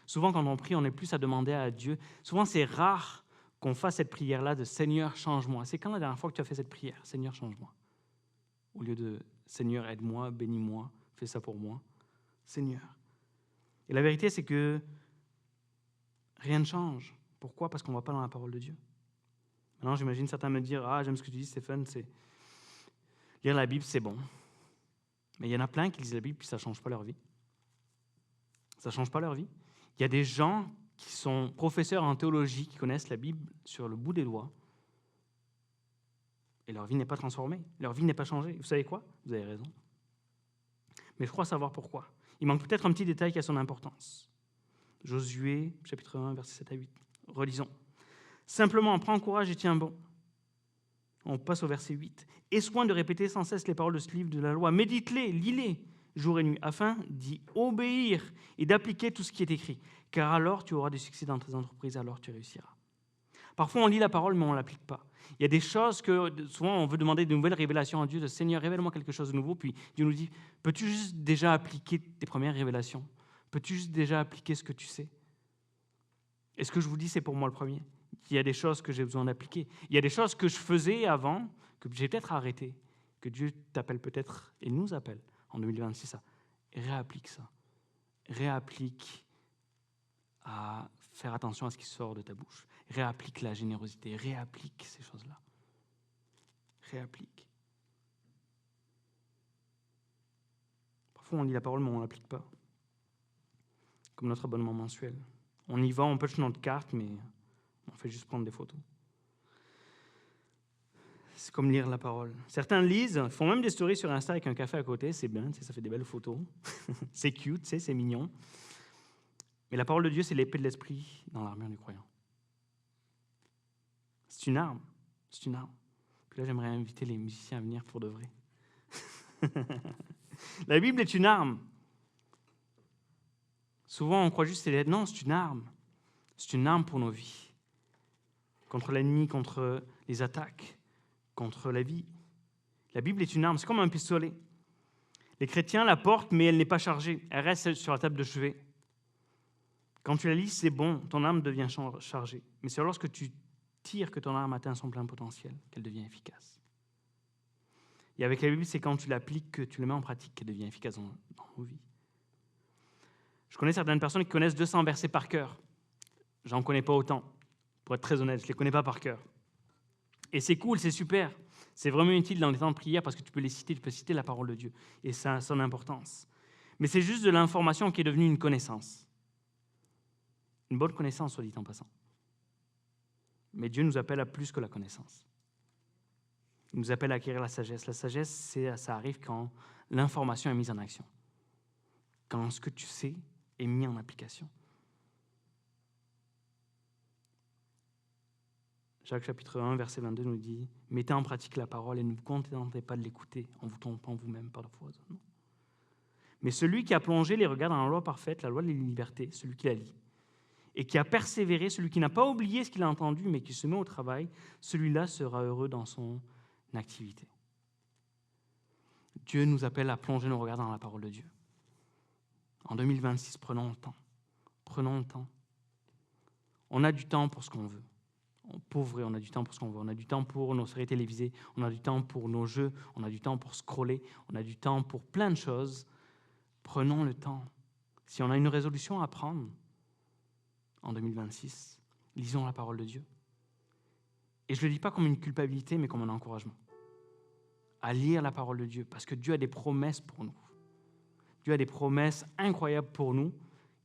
Souvent, quand on prie, on est plus à demander à Dieu. Souvent, c'est rare qu'on fasse cette prière-là de « Seigneur, change-moi ». C'est quand la dernière fois que tu as fait cette prière « Seigneur, change-moi » au lieu de « Seigneur, aide-moi, bénis-moi, fais ça pour moi ». Seigneur. Et la vérité, c'est que rien ne change. Pourquoi? Parce qu'on ne va pas dans la parole de Dieu. Maintenant, j'imagine certains me dire « Ah, j'aime ce que tu dis, Stéphane, c'est... lire la Bible, c'est bon. » Mais il y en a plein qui lisent la Bible et ça ne change pas leur vie. Ça ne change pas leur vie. Il y a des gens qui sont professeurs en théologie, qui connaissent la Bible sur le bout des doigts, et leur vie n'est pas transformée, leur vie n'est pas changée. Vous savez quoi? Vous avez raison. Mais je crois savoir pourquoi. Il manque peut-être un petit détail qui a son importance. Josué, chapitre 1, versets 7 à 8. Relisons. Simplement, prends courage et tiens bon. On passe au verset 8. Aie soin de répéter sans cesse les paroles de ce livre de la loi. Médite-les, lis-les, jour et nuit, afin d'y obéir et d'appliquer tout ce qui est écrit. Car alors tu auras du succès dans tes entreprises, alors tu réussiras. Parfois, on lit la parole, mais on ne l'applique pas. Il y a des choses que, souvent, on veut demander de nouvelles révélations à Dieu, de Seigneur, révèle-moi quelque chose de nouveau. Puis Dieu nous dit, peux-tu juste déjà appliquer tes premières révélations? Peux-tu juste déjà appliquer ce que tu sais? Et ce que je vous dis, c'est pour moi le premier. Il y a des choses que j'ai besoin d'appliquer. Il y a des choses que je faisais avant, que j'ai peut-être arrêtées, que Dieu t'appelle peut-être, et nous appelle en 2026 à réapplique ça. Réapplique à faire attention à ce qui sort de ta bouche. Réapplique la générosité. Réapplique ces choses-là. Réapplique. Parfois, on lit la parole, mais on ne l'applique pas. Comme notre abonnement mensuel. On y va, on punch notre carte, mais on fait juste prendre des photos. C'est comme lire la parole. Certains lisent, font même des stories sur Insta avec un café à côté, c'est bien, ça fait des belles photos. C'est cute, c'est mignon. Mais la parole de Dieu, c'est l'épée de l'esprit dans l'armure du croyant. C'est une arme. C'est une arme. Puis là, j'aimerais inviter les musiciens à venir pour de vrai. La Bible est une arme. Souvent, on croit juste que c'est... Non, c'est une arme. C'est une arme pour nos vies. Contre l'ennemi, contre les attaques, contre la vie. La Bible est une arme. C'est comme un pistolet. Les chrétiens la portent, mais elle n'est pas chargée. Elle reste sur la table de chevet. Quand tu la lis, c'est bon, ton arme devient chargée. Mais c'est lorsque tu tires que ton arme atteint son plein potentiel qu'elle devient efficace. Et avec la Bible, c'est quand tu l'appliques, que tu le mets en pratique, qu'elle devient efficace dans nos vies. Je connais certaines personnes qui connaissent 200 versets par cœur. J'en connais pas autant, pour être très honnête, je ne les connais pas par cœur. Et c'est cool, c'est super. C'est vraiment utile dans les temps de prière parce que tu peux les citer, tu peux citer la parole de Dieu. Et ça a son importance. Mais c'est juste de l'information qui est devenue une connaissance. Une bonne connaissance, soit dit en passant. Mais Dieu nous appelle à plus que la connaissance. Il nous appelle à acquérir la sagesse. La sagesse, ça arrive quand l'information est mise en action. Quand ce que tu sais est mis en application. Jacques chapitre 1, verset 22 nous dit « Mettez en pratique la parole et ne vous contentez pas de l'écouter en vous trompant vous-même par la foi. » Mais celui qui a plongé les regards dans la loi parfaite, la loi de la liberté, celui qui la lit, et qui a persévéré, celui qui n'a pas oublié ce qu'il a entendu, mais qui se met au travail, celui-là sera heureux dans son activité. Dieu nous appelle à plonger nos regards dans la parole de Dieu. En 2026, prenons le temps. Prenons le temps. On a du temps pour ce qu'on veut. Pour vrai, on a du temps pour ce qu'on veut. On a du temps pour nos séries télévisées, on a du temps pour nos jeux, on a du temps pour scroller, on a du temps pour plein de choses. Prenons le temps. Si on a une résolution à prendre en 2026, lisons la parole de Dieu. Et je ne le dis pas comme une culpabilité, mais comme un encouragement. À lire la parole de Dieu, parce que Dieu a des promesses pour nous. Dieu a des promesses incroyables pour nous,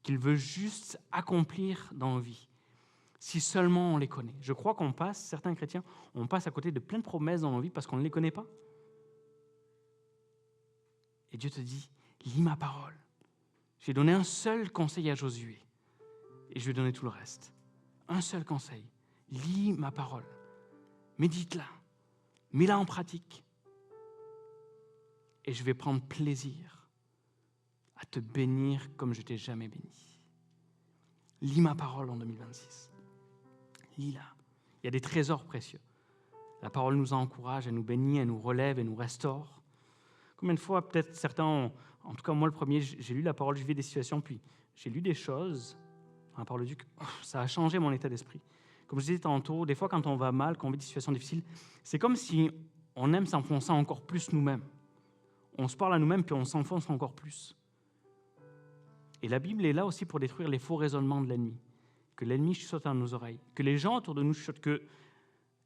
qu'il veut juste accomplir dans nos vies. Si seulement on les connaît. Je crois qu'on passe, certains chrétiens, on passe à côté de plein de promesses dans nos vies parce qu'on ne les connaît pas. Et Dieu te dit, lis ma parole. J'ai donné un seul conseil à Josué et je vais donner tout le reste. Un seul conseil, lis ma parole. Médite-la, mets-la en pratique. Et je vais prendre plaisir à te bénir comme je t'ai jamais béni. Lis ma parole en 2026. Lis-la. Il y a des trésors précieux. La parole nous encourage, elle nous bénit, elle nous relève, elle nous restaure. Combien de fois, peut-être certains ont, en tout cas moi le premier, j'ai lu la parole, j'ai vu des situations, puis j'ai lu des choses dans la parole de Dieu, ça a changé mon état d'esprit. Comme je disais tantôt, des fois quand on va mal, quand on vit des situations difficiles, c'est comme si on aime s'enfoncer encore plus nous-mêmes. On se parle à nous-mêmes, puis on s'enfonce encore plus. Et la Bible est là aussi pour détruire les faux raisonnements de l'ennemi. Que l'ennemi chuchote dans nos oreilles, que les gens autour de nous chuchotent, que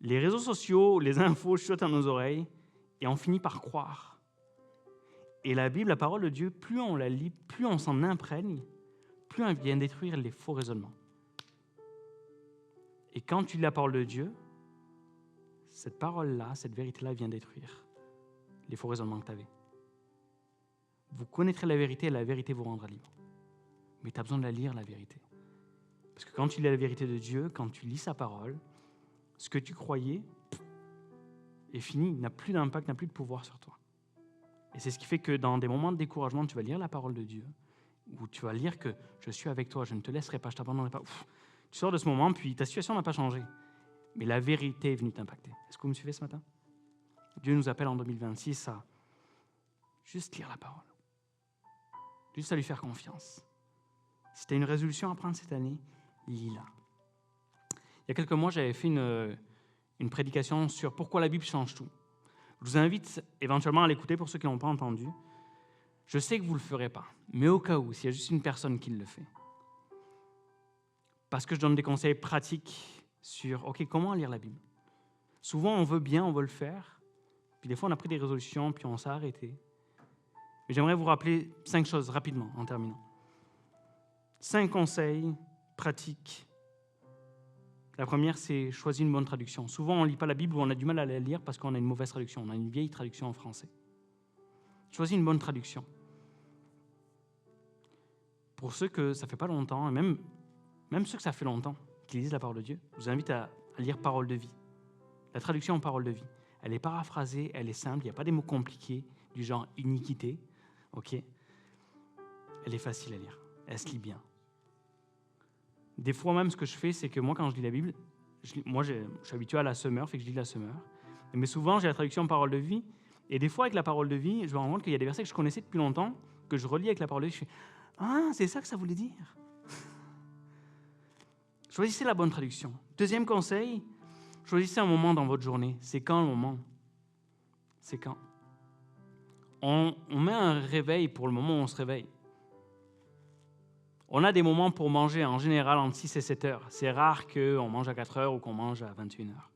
les réseaux sociaux, les infos chuchotent dans nos oreilles, et on finit par croire. Et la Bible, la parole de Dieu, plus on la lit, plus on s'en imprègne, plus elle vient détruire les faux raisonnements. Et quand tu lis la parole de Dieu, cette parole-là, cette vérité-là vient détruire les faux raisonnements que tu avais. Vous connaîtrez la vérité et la vérité vous rendra libre. Mais tu as besoin de la lire, la vérité. Parce que quand tu lis la vérité de Dieu, quand tu lis sa parole, ce que tu croyais est fini, n'a plus d'impact, n'a plus de pouvoir sur toi. Et c'est ce qui fait que dans des moments de découragement, tu vas lire la parole de Dieu, où tu vas lire que je suis avec toi, je ne te laisserai pas, je ne t'abandonnerai pas. Tu sors de ce moment, puis ta situation n'a pas changé. Mais la vérité est venue t'impacter. Est-ce que vous me suivez ce matin? Dieu nous appelle en 2026 à juste lire la parole. Juste à lui faire confiance. Si tu as une résolution à prendre cette année, lis-la. Il y a quelques mois, j'avais fait une prédication sur pourquoi la Bible change tout. Je vous invite éventuellement à l'écouter pour ceux qui ne l'ont pas entendu. Je sais que vous ne le ferez pas, mais au cas où, s'il y a juste une personne qui le fait. Parce que je donne des conseils pratiques sur comment lire la Bible. Souvent, on veut bien, on veut le faire, puis des fois, on a pris des résolutions, puis on s'est arrêté. Mais j'aimerais vous rappeler 5 choses rapidement, en terminant. 5 conseils pratiques. La première, c'est choisir une bonne traduction. Souvent, on ne lit pas la Bible ou on a du mal à la lire parce qu'on a une mauvaise traduction. On a une vieille traduction en français. Choisis une bonne traduction. Pour ceux que ça ne fait pas longtemps, et même ceux que ça fait longtemps, qui lisent la parole de Dieu, je vous invite à lire Parole de vie. La traduction en Parole de vie. Elle est paraphrasée, elle est simple, il n'y a pas des mots compliqués du genre iniquité. Ok. Elle est facile à lire. Elle se lit bien. Des fois même, ce que je fais, c'est que moi, quand je lis la Bible, je suis habitué à la Semeur, fait que je lis la Semeur. Mais souvent, j'ai la traduction en Parole de vie. Et des fois, avec la Parole de vie, je me rends compte qu'il y a des versets que je connaissais depuis longtemps, que je relis avec la Parole de vie. Je fais « Ah, c'est ça que ça voulait dire !» Choisissez la bonne traduction. Deuxième conseil, choisissez un moment dans votre journée. C'est quand le moment? C'est quand? On met un réveil pour le moment où on se réveille. On a des moments pour manger, en général, entre 6 et 7 heures. C'est rare qu'on mange à 4 heures ou qu'on mange à 21 heures.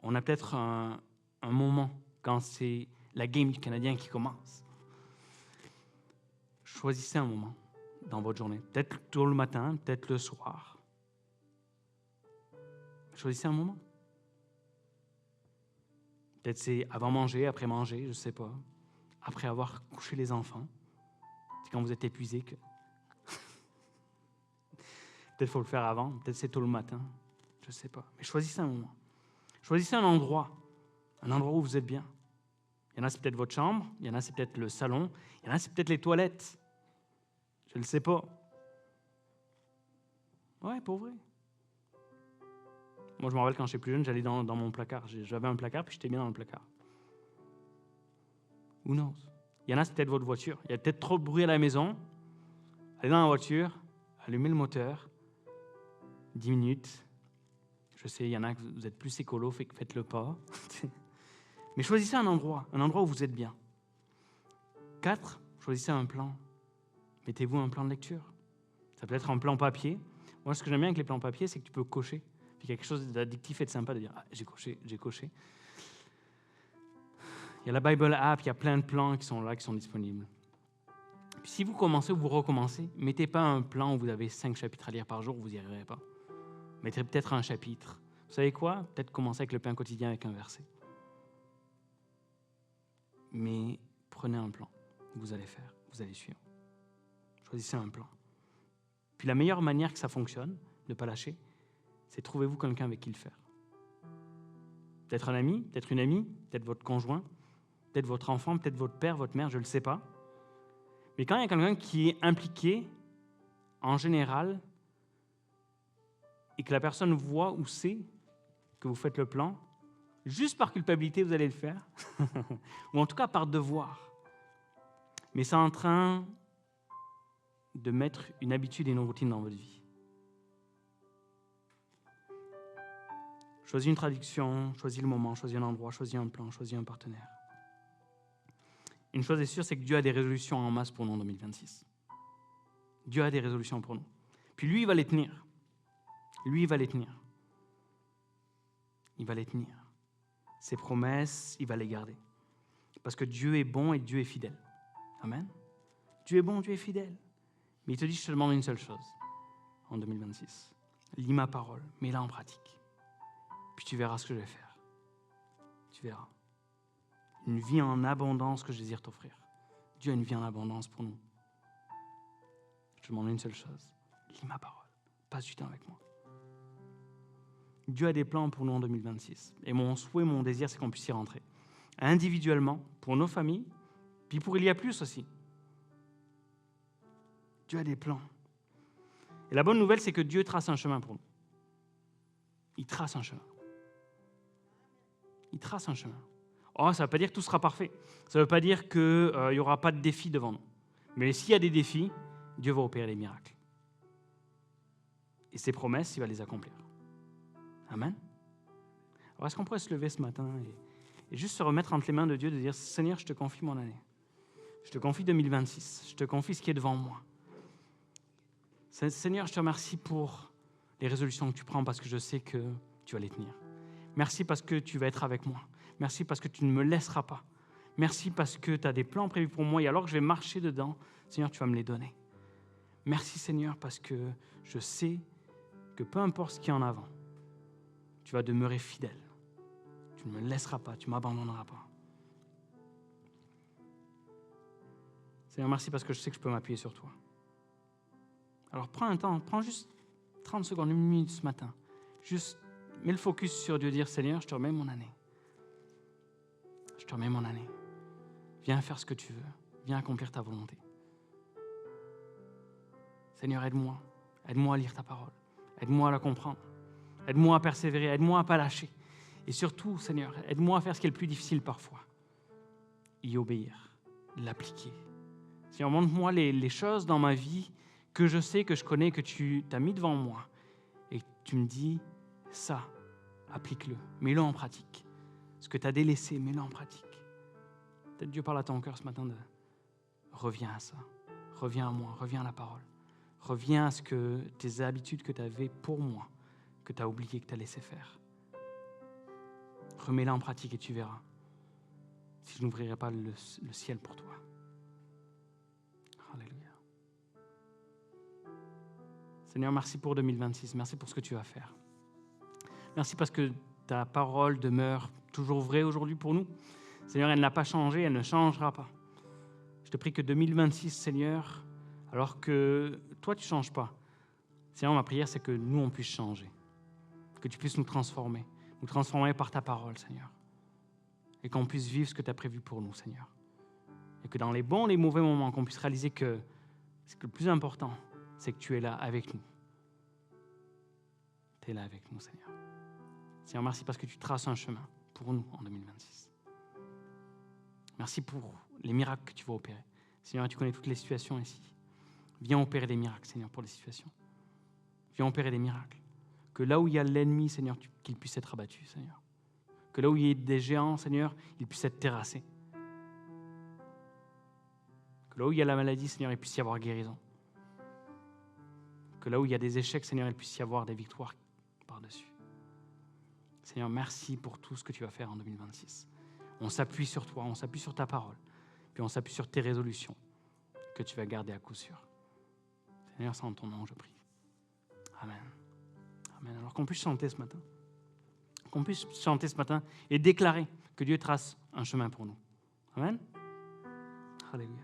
On a peut-être un moment quand c'est la game du Canadien qui commence. Choisissez un moment dans votre journée. Peut-être tôt le matin, peut-être le soir. Choisissez un moment. Peut-être c'est avant manger, après manger, je ne sais pas. Après avoir couché les enfants. C'est quand vous êtes épuisé que... Peut-être qu'il faut le faire avant, peut-être c'est tôt le matin. Je ne sais pas. Mais choisissez un moment. Choisissez un endroit où vous êtes bien. Il y en a, c'est peut-être votre chambre. Il y en a, c'est peut-être le salon. Il y en a, c'est peut-être les toilettes. Je ne le sais pas. Ouais, pour vrai. Moi, je me rappelle quand j'étais plus jeune, j'allais dans mon placard. J'avais un placard, puis j'étais bien dans le placard. Who knows? Il y en a, c'est peut-être votre voiture. Il y a peut-être trop de bruit à la maison. Allez dans la voiture, allumez le moteur, 10 minutes. Je sais, il y en a que vous êtes plus écolo, faites-le pas. Mais choisissez un endroit où vous êtes bien. 4, choisissez un plan. Mettez-vous un plan de lecture. Ça peut être un plan papier. Moi, ce que j'aime bien avec les plans papier, c'est que tu peux cocher. Puis il y a quelque chose d'addictif et de sympa de dire « Ah, j'ai coché ». Il y a la Bible app, il y a plein de plans qui sont là, qui sont disponibles. Puis si vous commencez ou vous recommencez, mettez pas un plan où vous avez 5 chapitres à lire par jour, vous n'y arriverez pas. Mettez peut-être un chapitre. Vous savez quoi? Peut-être commencer avec le pain quotidien avec un verset. Mais prenez un plan. Vous allez faire, vous allez suivre. Choisissez un plan. Puis la meilleure manière que ça fonctionne, ne pas lâcher, c'est trouvez-vous quelqu'un avec qui le faire. Peut-être un ami, peut-être une amie, peut-être votre conjoint, peut-être votre enfant, peut-être votre père, votre mère, je ne le sais pas. Mais quand il y a quelqu'un qui est impliqué, en général, et que la personne voit ou sait que vous faites le plan, juste par culpabilité, vous allez le faire, ou en tout cas par devoir. Mais c'est en train de mettre une habitude et une routine dans votre vie. Choisis une traduction, choisis le moment, choisis un endroit, choisis un plan, choisis un partenaire. Une chose est sûre, c'est que Dieu a des résolutions en masse pour nous en 2026. Dieu a des résolutions pour nous. Puis lui, il va les tenir. Lui, il va les tenir. Il va les tenir. Ses promesses, il va les garder. Parce que Dieu est bon et Dieu est fidèle. Amen. Dieu est bon, Dieu est fidèle. Mais il te dit, je te demande une seule chose en 2026. Lis ma parole, mets-la en pratique. Puis tu verras ce que je vais faire. Tu verras. Une vie en abondance que je désire t'offrir. Dieu a une vie en abondance pour nous. Je te demande une seule chose. Lis ma parole. Passe du temps avec moi. Dieu a des plans pour nous en 2026. Et mon souhait, mon désir, c'est qu'on puisse y rentrer. Individuellement, pour nos familles, puis pour il y a plus aussi. Dieu a des plans. Et la bonne nouvelle, c'est que Dieu trace un chemin pour nous. Il trace un chemin. Il trace un chemin. Oh, ça ne veut pas dire que tout sera parfait. Ça ne veut pas dire qu'il n'y aura pas de défis devant nous. Mais s'il y a des défis, Dieu va opérer les miracles. Et ses promesses, il va les accomplir. Amen. Alors, est-ce qu'on pourrait se lever ce matin et juste se remettre entre les mains de Dieu, de dire, Seigneur, je te confie mon année. Je te confie 2026. Je te confie ce qui est devant moi. Seigneur, je te remercie pour les résolutions que tu prends parce que je sais que tu vas les tenir. Merci parce que tu vas être avec moi. Merci parce que tu ne me laisseras pas. Merci parce que tu as des plans prévus pour moi et alors que je vais marcher dedans, Seigneur, tu vas me les donner. Merci Seigneur parce que je sais que peu importe ce qu'il y a en avant, tu vas demeurer fidèle. Tu ne me laisseras pas, tu ne m'abandonneras pas. Seigneur, merci parce que je sais que je peux m'appuyer sur toi. Alors prends un temps, prends juste 30 secondes, 1 minute ce matin. Juste mets le focus sur Dieu, dire Seigneur, je te remets mon année. Je te remets mon année. Viens faire ce que tu veux. Viens accomplir ta volonté. Seigneur, aide-moi. Aide-moi à lire ta parole. Aide-moi à la comprendre. Aide-moi à persévérer. Aide-moi à ne pas lâcher. Et surtout, Seigneur, aide-moi à faire ce qui est le plus difficile parfois. Y obéir. L'appliquer. Seigneur, montre-moi les choses dans ma vie que je sais, que je connais, que tu t'as mis devant moi. Et tu me dis, ça, applique-le. Mets-le en pratique. Ce que tu as délaissé, mets-le en pratique. Peut-être Dieu parle à ton cœur ce matin de reviens à ça. Reviens à moi, reviens à la parole. Reviens à ce que tes habitudes que tu avais pour moi, que tu as oublié, que tu as laissé faire. Remets-la en pratique et tu verras si je n'ouvrirai pas le ciel pour toi. Alléluia. Seigneur, merci pour 2026. Merci pour ce que tu vas faire. Merci parce que ta parole demeure toujours vraie aujourd'hui pour nous. Seigneur, elle n'a pas changé, elle ne changera pas. Je te prie que 2026, Seigneur, alors que toi, tu ne changes pas. Seigneur, ma prière, c'est que nous, on puisse changer. Que tu puisses nous transformer par ta parole, Seigneur. Et qu'on puisse vivre ce que tu as prévu pour nous, Seigneur. Et que dans les bons et les mauvais moments, qu'on puisse réaliser que le plus important, c'est que tu es là avec nous. Tu es là avec nous, Seigneur. Seigneur, merci parce que tu traces un chemin pour nous en 2026. Merci pour les miracles que tu vas opérer. Seigneur, tu connais toutes les situations ici. Viens opérer des miracles, Seigneur, pour les situations. Viens opérer des miracles. Que là où il y a l'ennemi, Seigneur, qu'il puisse être abattu, Seigneur. Que là où il y a des géants, Seigneur, ils puissent être terrassés. Que là où il y a la maladie, Seigneur, il puisse y avoir guérison. Que là où il y a des échecs, Seigneur, il puisse y avoir des victoires par-dessus. Seigneur, merci pour tout ce que tu vas faire en 2026. On s'appuie sur toi, on s'appuie sur ta parole, puis on s'appuie sur tes résolutions que tu vas garder à coup sûr. Seigneur, c'est en ton nom, je prie. Amen. Amen. Alors qu'on puisse chanter ce matin. Qu'on puisse chanter ce matin et déclarer que Dieu trace un chemin pour nous. Amen. Alléluia.